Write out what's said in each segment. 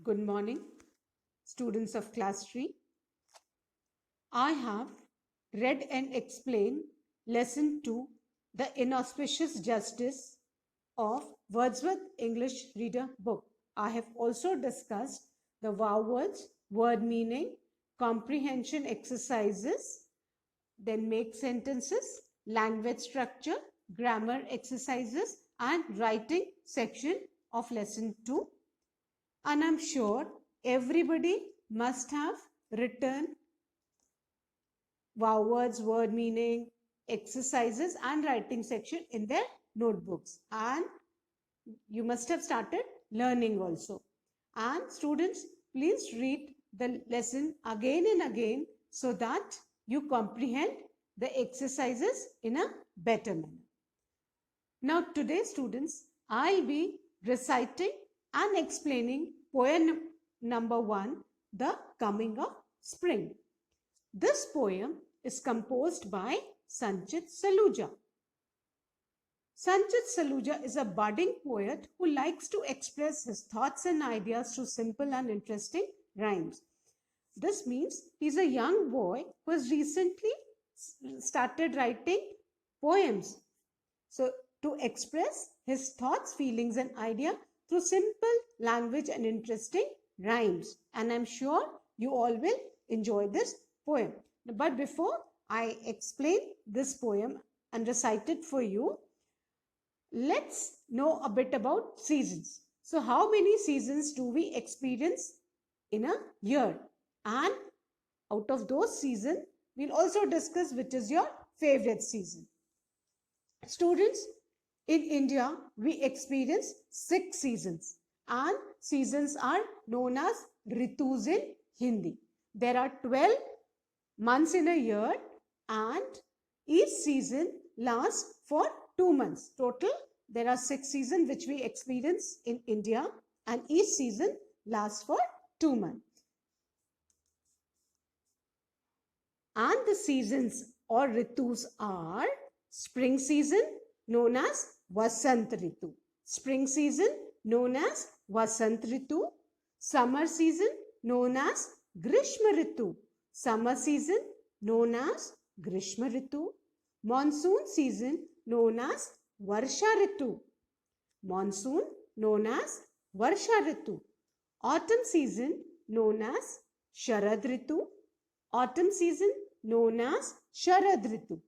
Good morning, students of class 3. I have read and explained lesson 2, The Inauspicious Justice of Wordsworth English Reader book. I have also discussed the wow words, word meaning, comprehension exercises, then make sentences, language structure, grammar exercises, and writing section of lesson 2. And I'm sure everybody must have written wow words, word meaning, exercises, and writing section in their notebooks. And you must have started learning also. And students, please read the lesson again and again so that you comprehend the exercises in a better manner. Now today, students, I'll be reciting and explaining poem number 1, The Coming of Spring. This poem is composed by Sanchit Saluja. Sanchit Saluja is a budding poet who likes to express his thoughts and ideas through simple and interesting rhymes. This means he's a young boy who has recently started writing poems. So to express his thoughts, feelings, and ideas through simple language and interesting rhymes. And I'm sure you all will enjoy this poem. But before I explain this poem and recite it for you, let's know a bit about seasons. So how many seasons do we experience in a year? And out of those seasons, we'll also discuss which is your favorite season. Students, in India, we experience 6 seasons, and seasons are known as Ritus in Hindi. There are 12 months in a year, and each season lasts for 2 months. Total, there are 6 seasons which we experience in India, and each season lasts for 2 months. And the seasons or Ritus are spring season, known as Vasant Ritu. Spring season known as Vasant Ritu. Summer season known as Grishma Ritu. Summer season known as Grishma Ritu. Monsoon season known as Varsha Ritu. Monsoon known as Varsha Ritu. Autumn season known as Sharad Ritu. Autumn season known as Sharad Ritu.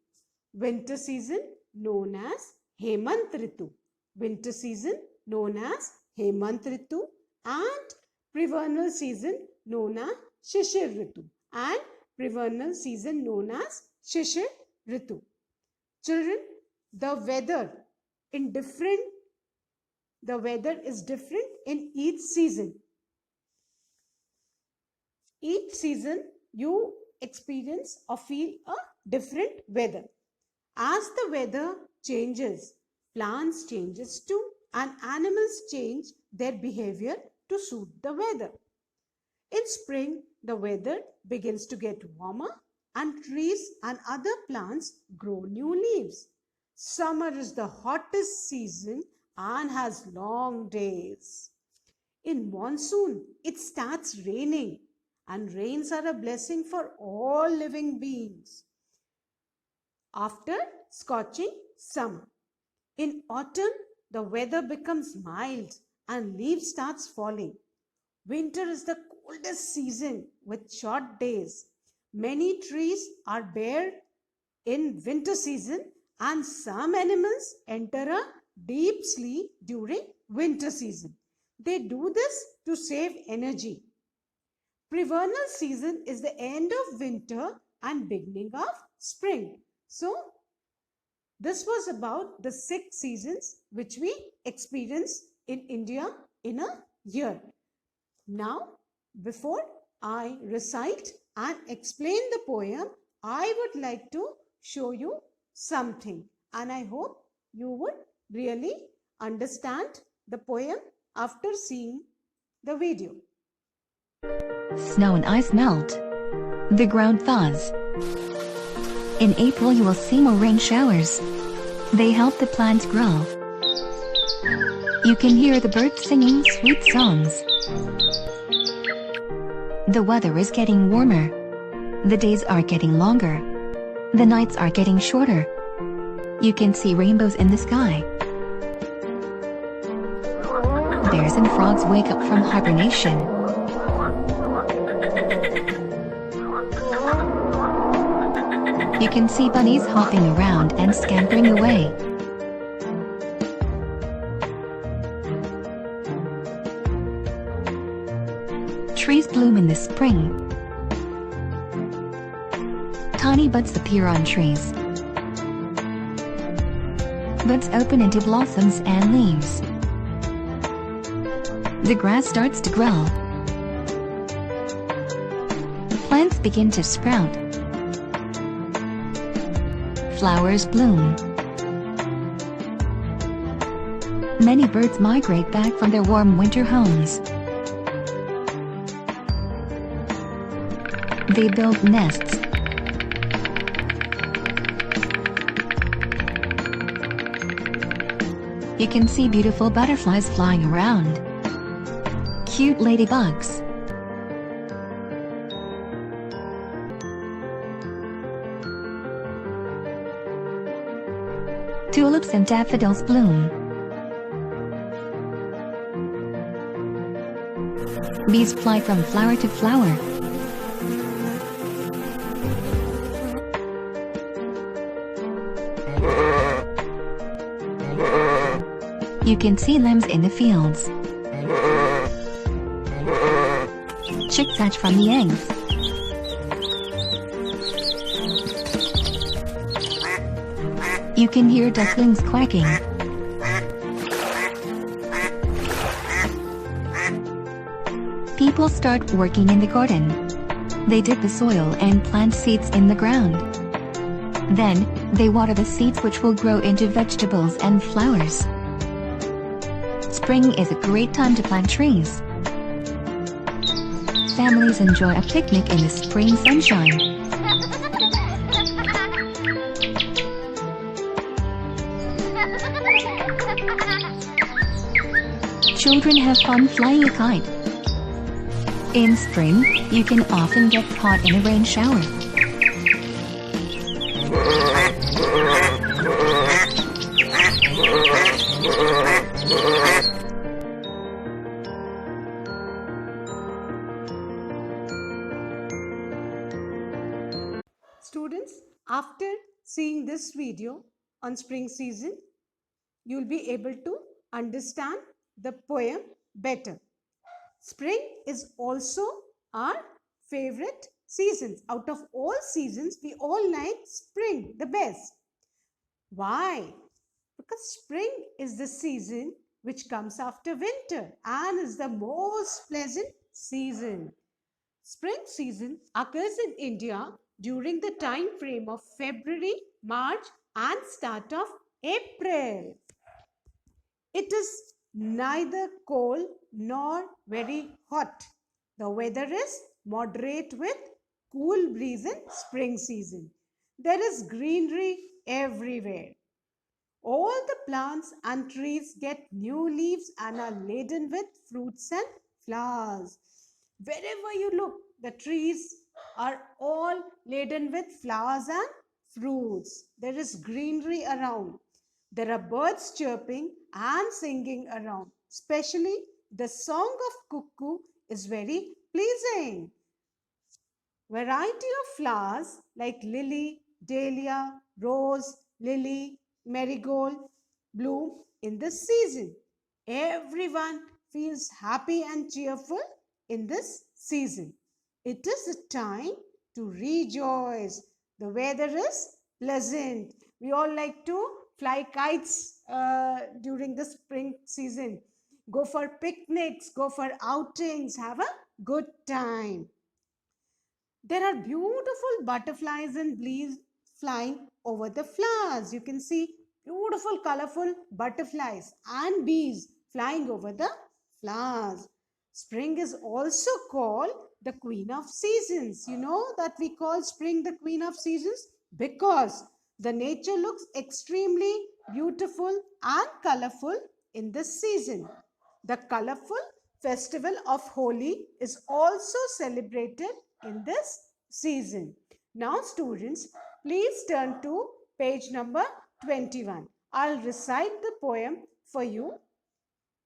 Winter season known as Hemant Ritu. Winter season known as Hemant Ritu, and pre-vernal season known as Shishir Ritu, and pre-vernal season known as Shishir Ritu. Children, the weather is different in each season. Each season you experience or feel a different weather. As the weather changes, plants changes too, and animals change their behavior to suit the weather. In spring, the weather begins to get warmer and trees and other plants grow new leaves. Summer is the hottest season and has long days. In monsoon, it starts raining, and rains are a blessing for all living beings. After scorching summer. In autumn, the weather becomes mild and leaves starts falling. Winter is the coldest season with short days. Many trees are bare in winter season, and some animals enter a deep sleep during winter season. They do this to save energy. Pre-vernal season is the end of winter and beginning of spring. So, this was about the 6 seasons which we experience in India in a year. Now, before I recite and explain the poem, I would like to show you something, and I hope you would really understand the poem after seeing the video. Snow and ice melt. The ground thaws. In April you will see more rain showers. They help the plants grow. You can hear the birds singing sweet songs. The weather is getting warmer. The days are getting longer. The nights are getting shorter. You can see rainbows in the sky. Bears and frogs wake up from hibernation. You can see bunnies hopping around and scampering away. Trees bloom in the spring. Tiny buds appear on trees. Buds open into blossoms and leaves. The grass starts to grow. Plants begin to sprout. Flowers bloom. Many birds migrate back from their warm winter homes. They build nests. You can see beautiful butterflies flying around. Cute ladybugs. Tulips and daffodils bloom. Bees fly from flower to flower. You can see lambs in the fields. Chicks hatch from the eggs. You can hear ducklings quacking. People start working in the garden. They dig the soil and plant seeds in the ground. Then, they water the seeds which will grow into vegetables and flowers. Spring is a great time to plant trees. Families enjoy a picnic in the spring sunshine. Children have fun flying a kite. In spring, you can often get caught in a rain shower. Students, after seeing this video on spring season, you'll be able to understand the poem better. Spring is also our favorite season. Out of all seasons, we all like spring the best. Why? Because spring is the season which comes after winter and is the most pleasant season. Spring season occurs in India during the time frame of February, March and start of April. It is neither cold nor very hot. The weather is moderate with cool breeze in spring season. There is greenery everywhere. All the plants and trees get new leaves and are laden with fruits and flowers. Wherever you look, the trees are all laden with flowers and fruits. There is greenery around. There are birds chirping and singing around. Especially the song of cuckoo is very pleasing. Variety of flowers like lily, dahlia, rose, lily, marigold bloom in this season. Everyone feels happy and cheerful in this season. It is a time to rejoice. The weather is pleasant. We all like to fly kites during the spring season. Go for picnics, go for outings, have a good time. There are beautiful butterflies and bees flying over the flowers. You can see beautiful colorful butterflies and bees flying over the flowers. Spring is also called the queen of seasons. You know that we call spring the queen of seasons because the nature looks extremely beautiful and colorful in this season. The colorful festival of Holi is also celebrated in this season. Now, students, please turn to page number 21. I'll recite the poem for you,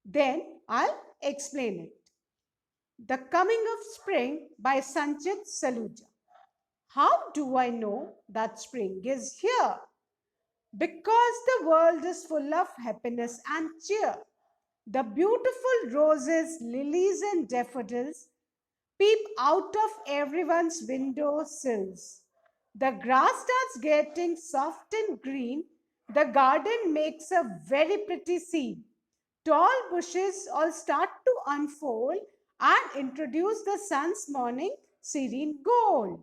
then I'll explain it. The Coming of Spring by Sanchit Saluja. How do I know that spring is here? Because the world is full of happiness and cheer. The beautiful roses, lilies, and daffodils peep out of everyone's window sills. The grass starts getting soft and green. The garden makes a very pretty scene. Tall bushes all start to unfold and introduce the sun's morning serene gold.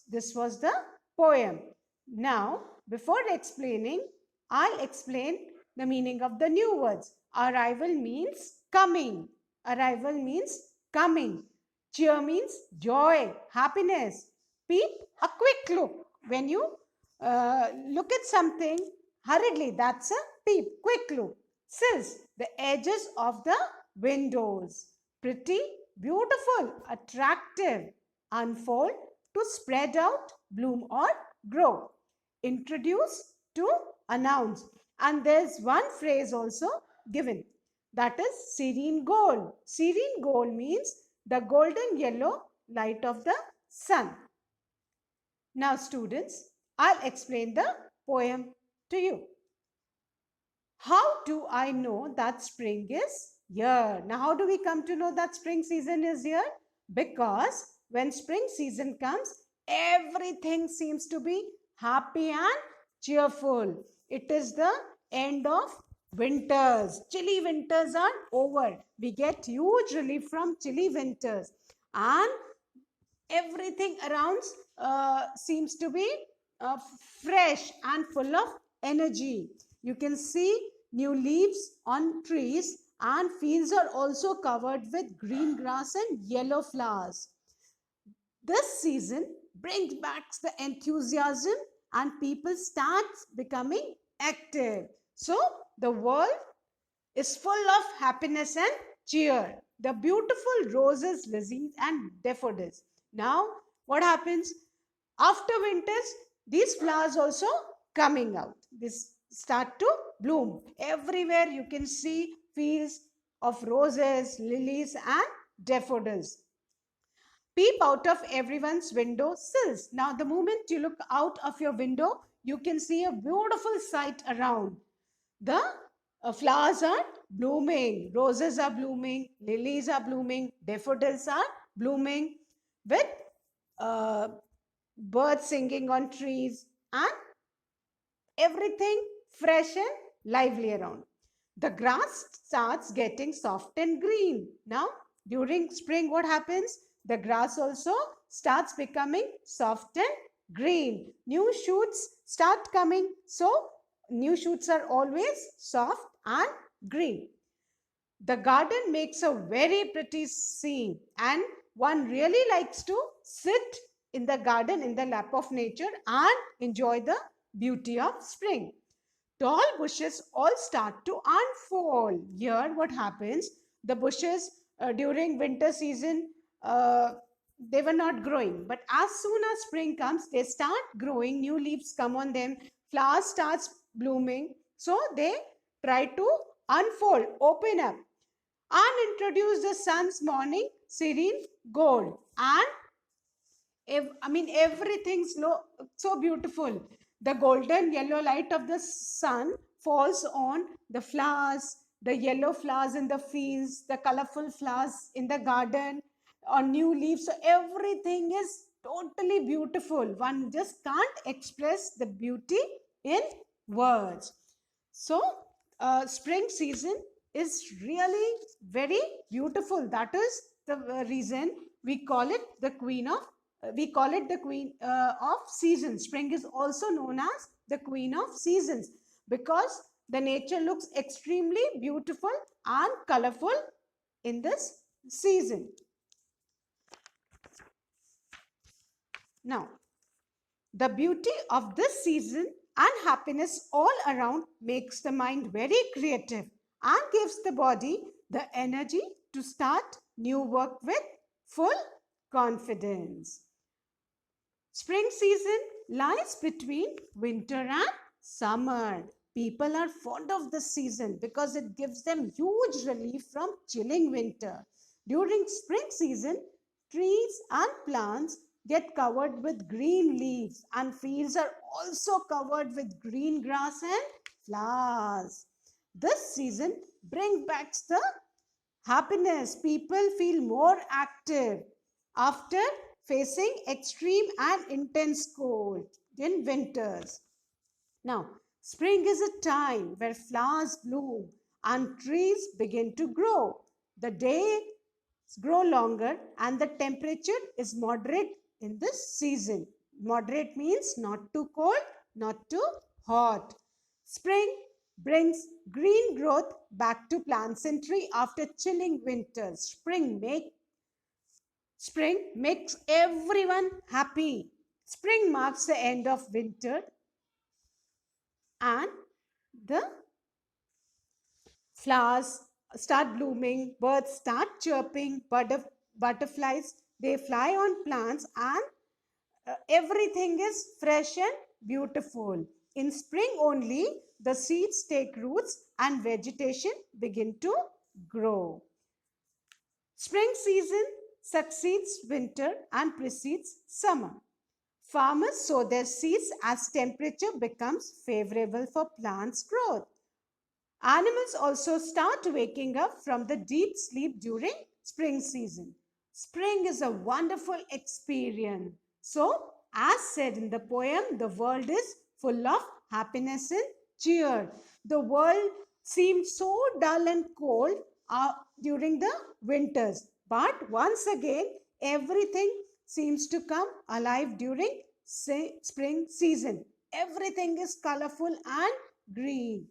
This was the poem. Now, before explaining, I'll explain the meaning of the new words. Arrival means coming. Arrival means coming. Cheer means joy, happiness. Peep, a quick look. When you look at something hurriedly, that's a peep, quick look. Sills, the edges of the windows. Pretty, beautiful, attractive. Unfold, to spread out, bloom or grow. Introduce, to announce. And there's one phrase also given, that is serene gold. Serene gold means the golden yellow light of the sun. Now, students, I'll explain the poem to you. How do I know that spring is here? Now, how do we come to know that spring season is here? Because when spring season comes, everything seems to be happy and cheerful. It is the end of winters. Chilly winters are over. We get huge relief from chilly winters. And everything around seems to be fresh and full of energy. You can see new leaves on trees, and fields are also covered with green grass and yellow flowers. This season brings back the enthusiasm and people start becoming active. So the world is full of happiness and cheer. The beautiful roses, lilies, and daffodils. Now, what happens? After winters, these flowers also coming out. This start to bloom. Everywhere you can see fields of roses, lilies, and daffodils. Peep out of everyone's window sills. Now, the moment you look out of your window, you can see a beautiful sight around. The flowers are blooming, roses are blooming, lilies are blooming, daffodils are blooming, with birds singing on trees, and everything fresh and lively around. The grass starts getting soft and green. Now, during spring, what happens? The grass also starts becoming soft and green. New shoots start coming. So, new shoots are always soft and green. The garden makes a very pretty scene, and one really likes to sit in the garden in the lap of nature and enjoy the beauty of spring. Tall bushes all start to unfold. Here, what happens? The bushes during winter season, they were not growing. But as soon as spring comes, they start growing. New leaves come on them. Flowers starts blooming. So they try to unfold, open up, and introduce the sun's morning serene gold. And everything's so beautiful. The golden yellow light of the sun falls on the flowers, the yellow flowers in the fields, the colorful flowers in the garden, on new leaves. So everything is totally beautiful. One just can't express the beauty in words. So, spring season is really very beautiful. That is the reason we call it the queen of seasons. Spring is also known as the queen of seasons because the nature looks extremely beautiful and colorful in this season. Now, the beauty of this season and happiness all around makes the mind very creative and gives the body the energy to start new work with full confidence. Spring season lies between winter and summer. People are fond of this season because it gives them huge relief from chilling winter. During spring season, trees and plants get covered with green leaves, and fields are also covered with green grass and flowers. This season brings back the happiness. People feel more active after facing extreme and intense cold in winters. Now, spring is a time where flowers bloom and trees begin to grow. The days grow longer and the temperature is moderate in this season. Moderate means not too cold, not too hot. Spring brings green growth back to plants and tree after chilling winters. Spring makes everyone happy. Spring marks the end of winter and the flowers start blooming, birds start chirping, butterflies they fly on plants, and everything is fresh and beautiful. In spring only, the seeds take roots and vegetation begin to grow. Spring season succeeds winter and precedes summer. Farmers sow their seeds as temperature becomes favorable for plants' growth. Animals also start waking up from the deep sleep during spring season. Spring is a wonderful experience. So, as said in the poem, the world is full of happiness and cheer. The world seemed so dull and cold during the winters, but once again, everything seems to come alive during spring season. Everything is colorful and green.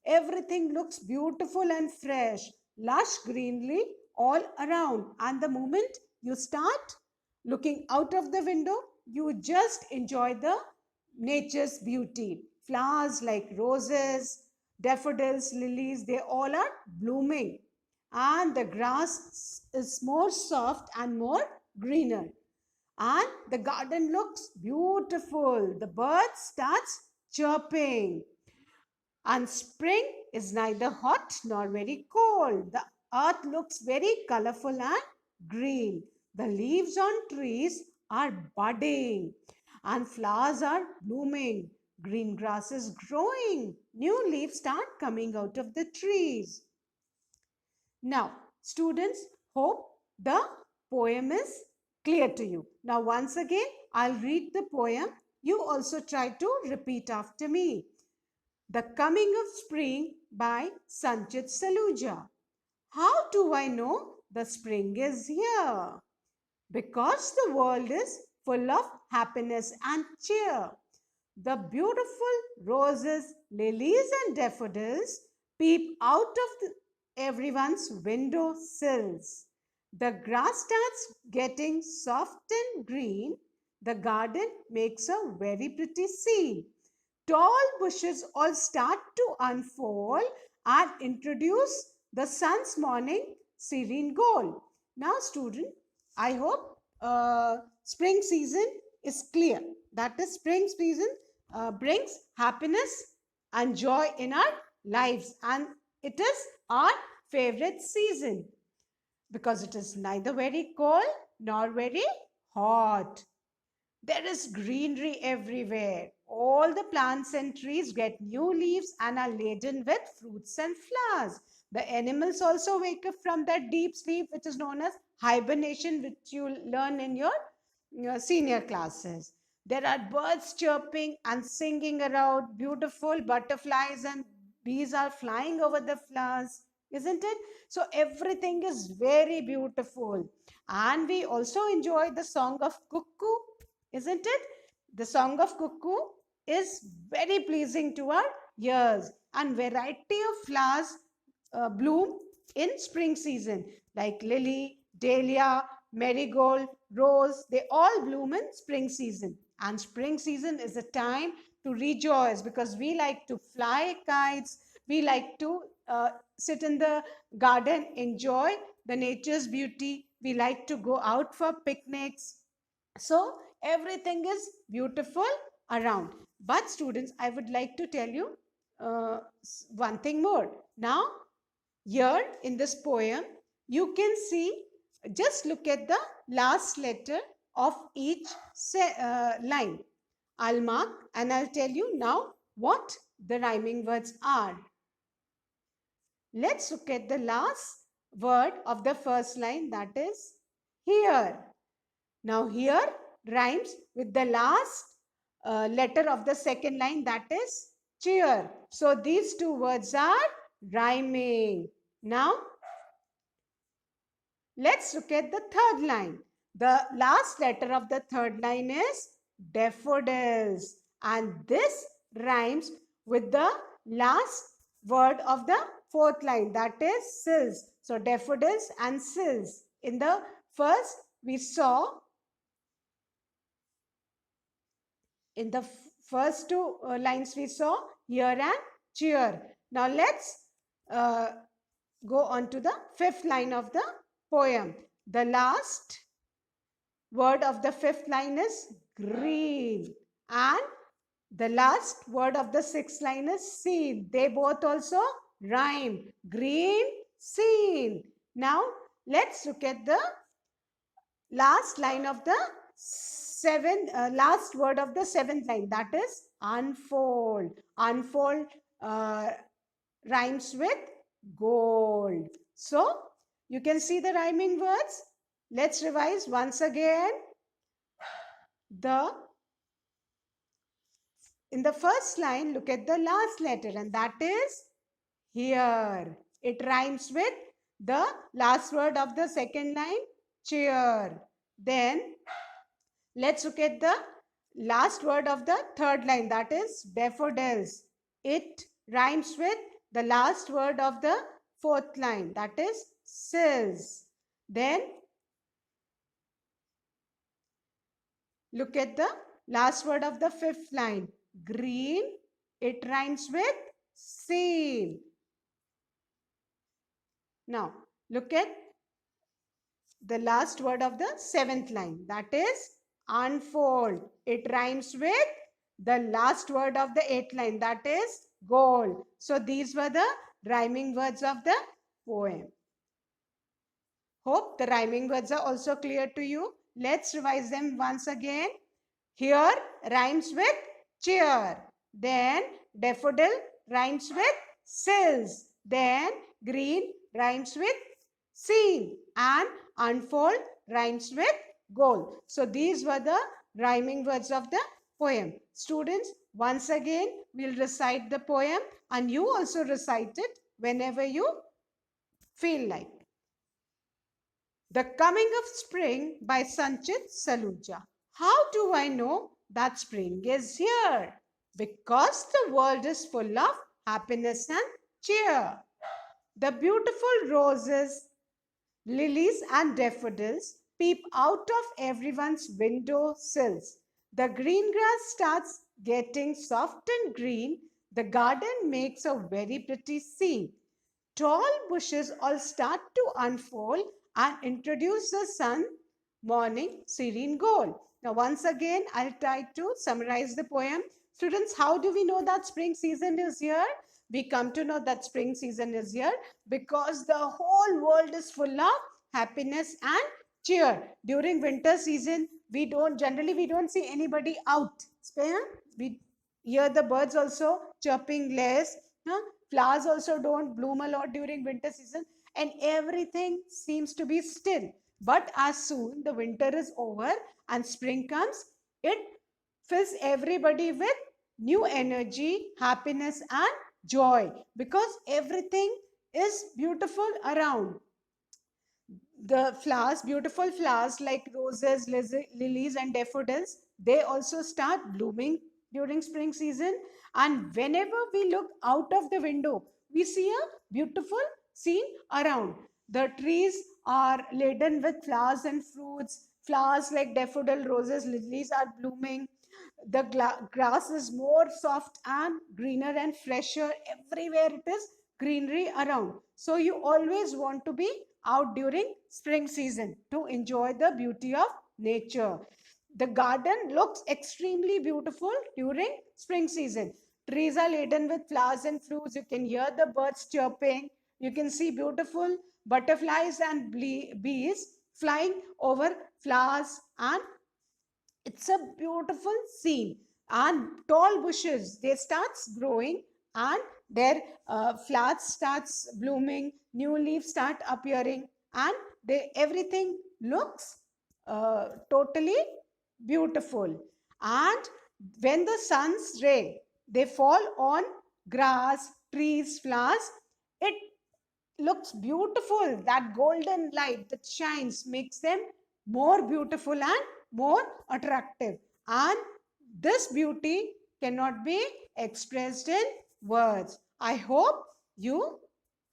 Everything looks beautiful and fresh, lush greenery all around. And the moment you start looking out of the window, you just enjoy the nature's beauty. Flowers like roses, daffodils, lilies, they all are blooming. And the grass is more soft and more greener. And the garden looks beautiful. The bird starts chirping. And spring is neither hot nor very cold. The earth looks very colorful and green. The leaves on trees are budding and flowers are blooming. Green grass is growing. New leaves start coming out of the trees. Now, students, hope the poem is clear to you. Now, once again, I'll read the poem. You also try to repeat after me. The Coming of Spring by Sanchit Saluja. How do I know the spring is here? Because the world is full of happiness and cheer. The beautiful roses, lilies, and daffodils peep out of everyone's window sills. The grass starts getting soft and green. The garden makes a very pretty scene. Tall bushes all start to unfold and introduce the sun's morning serene gold. Now, student, I hope spring season is clear. That is, spring season brings happiness and joy in our lives, and it is our favorite season because it is neither very cold nor very hot. There is greenery everywhere. All the plants and trees get new leaves and are laden with fruits and flowers. The animals also wake up from that deep sleep, which is known as hibernation, which you learn in your senior classes. There are birds chirping and singing around. Beautiful butterflies and bees are flying over the flowers, isn't it? So everything is very beautiful. And we also enjoy the song of cuckoo, isn't it? The song of cuckoo is very pleasing to our ears, and variety of flowers bloom in spring season like lily, dahlia, marigold, rose. They all bloom in spring season, and spring season is a time to rejoice because we like to fly kites, we like to sit in the garden, enjoy the nature's beauty. We like to go out for picnics. So everything is beautiful around. But students, I would like to tell you one thing more. Now, here in this poem, you can see, just look at the last letter of each line. I'll mark and I'll tell you now what the rhyming words are. Let's look at the last word of the first line, that is here. Now, here rhymes with the last letter of the second line, that is cheer. So, these two words are rhyming. Now, let's look at the third line. The last letter of the third line is daffodils, and this rhymes with the last word of the fourth line, that is sills. So, daffodils and sills. In the first, we saw in the first two lines we saw here and cheer. Now let's go on to the fifth line of the poem. The last word of the fifth line is green, and the last word of the sixth line is seen. They both also rhyme. Green, seen. Now let's look at the last line of the last word of the seventh line, that is unfold. Unfold rhymes with gold. So you can see the rhyming words. Let's revise once again. In the first line, look at the last letter, and that is here. It rhymes with the last word of the second line, cheer. Then let's look at the last word of the third line, that is daffodils. It rhymes with the last word of the fourth line, that is sills. Then look at the last word of the fifth line, green. It rhymes with seen. Now look at the last word of the seventh line, that is unfold. It rhymes with the last word of the eighth line, that is gold. So these were the rhyming words of the poem. Hope the rhyming words are also clear to you. Let's revise them once again. Here rhymes with cheer. Then daffodil rhymes with sills. Then green rhymes with seen, and unfold rhymes with gold. So these were the rhyming words of the poem. Students, once again we'll recite the poem, and you also recite it whenever you feel like. The Coming of Spring by Sanchit Saluja. How do I know that spring is here? Because the world is full of happiness and cheer. The beautiful roses, lilies and daffodils peep out of everyone's window sills. The green grass starts getting soft and green. The garden makes a very pretty scene. Tall bushes all start to unfold and introduce the sun morning serene gold. Now once again, I'll try to summarize the poem. Students, how do we know that spring season is here? We come to know that spring season is here because the whole world is full of happiness and cheer. During winter season, we don't see anybody out. We hear the birds also chirping less. Flowers also don't bloom a lot during winter season, and everything seems to be still. But as soon the winter is over and spring comes, it fills everybody with new energy, happiness and joy, because everything is beautiful around. The flowers, beautiful flowers like roses, lilies and daffodils, they also start blooming during spring season. And whenever we look out of the window, we see a beautiful scene around. The trees are laden with flowers and fruits. Flowers like daffodil, roses, lilies are blooming. The grass is more soft and greener and fresher. Everywhere it is greenery around. So you always want to be out during spring season to enjoy the beauty of nature. The garden looks extremely beautiful during spring season. Trees are laden with flowers and fruits. You can hear the birds chirping. You can see beautiful butterflies and bees flying over flowers, and it's a beautiful scene. And tall bushes, they starts growing, and their flowers starts blooming, new leaves start appearing, and everything looks totally beautiful. And when the sun's ray, they fall on grass, trees, flowers, it looks beautiful. That golden light that shines makes them more beautiful and more attractive. And this beauty cannot be expressed in words. I hope you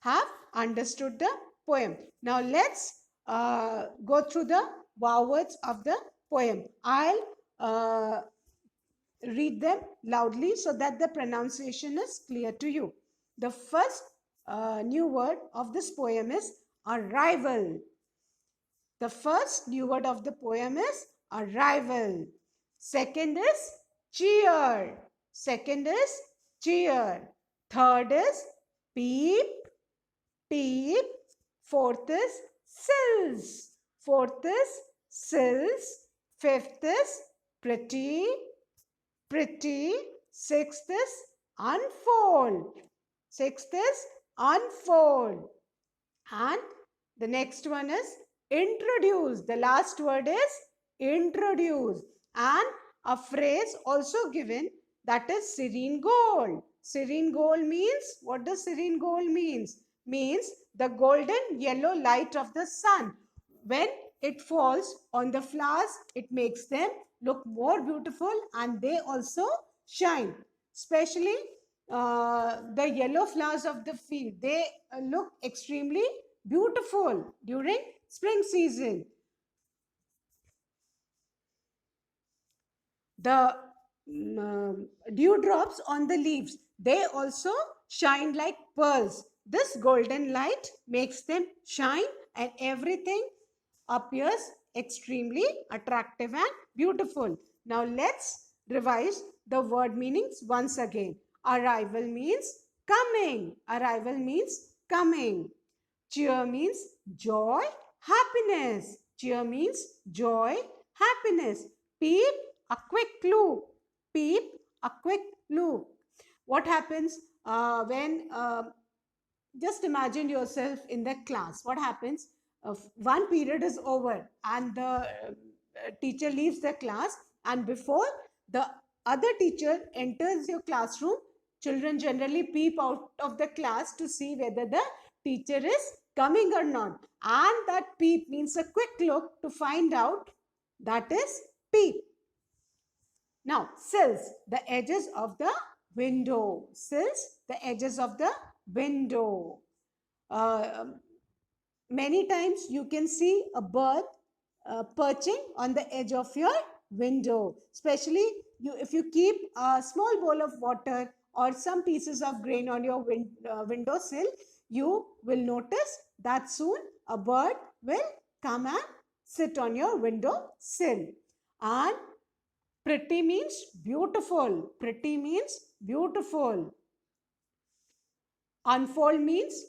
have understood the poem. Now let's go through the wow words of the poem. I'll read them loudly so that the pronunciation is clear to you. The first new word of this poem is arrival. The first new word of the poem is arrival. Second is cheer. Second is cheer. Third is peep, peep. Fourth is sills. Fourth is sills. Fifth is pretty, pretty. Sixth is unfold. Sixth is unfold. And the next one is introduce. The last word is introduce. And a phrase also given, that is serene gold. Serene gold means, what does serene gold means? Means the golden yellow light of the sun. When it falls on the flowers, it makes them look more beautiful, and they also shine. Especially the yellow flowers of the field, they look extremely beautiful during spring season. The dewdrops on the leaves, they also shine like pearls. This golden light makes them shine, and everything appears extremely attractive and beautiful. Now let's revise the word meanings once again. Arrival means coming. Arrival means coming. Cheer means joy, happiness. Cheer means joy, happiness. Peep, a quick look. Peep, a quick look. What happens when, just imagine yourself in the class. What happens? One period is over and the teacher leaves the class, and before the other teacher enters your classroom, children generally peep out of the class to see whether the teacher is coming or not. And that peep means a quick look to find out. That is peep. Now, sills, the edges of the window. Sills, the edges of the window. Many times you can see a bird perching on the edge of your window. Especially if you keep a small bowl of water or some pieces of grain on your window sill, you will notice that soon a bird will come and sit on your window sill. And pretty means beautiful. Pretty means beautiful. Unfold means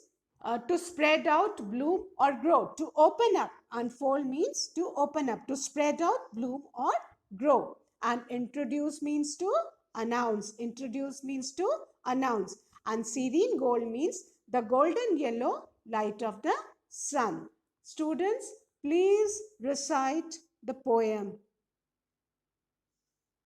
to spread out, bloom or grow. To open up. Unfold means to open up, to spread out, bloom or grow. And introduce means to announce. Introduce means to announce. And serene gold means the golden yellow light of the sun. Students, please recite the poem.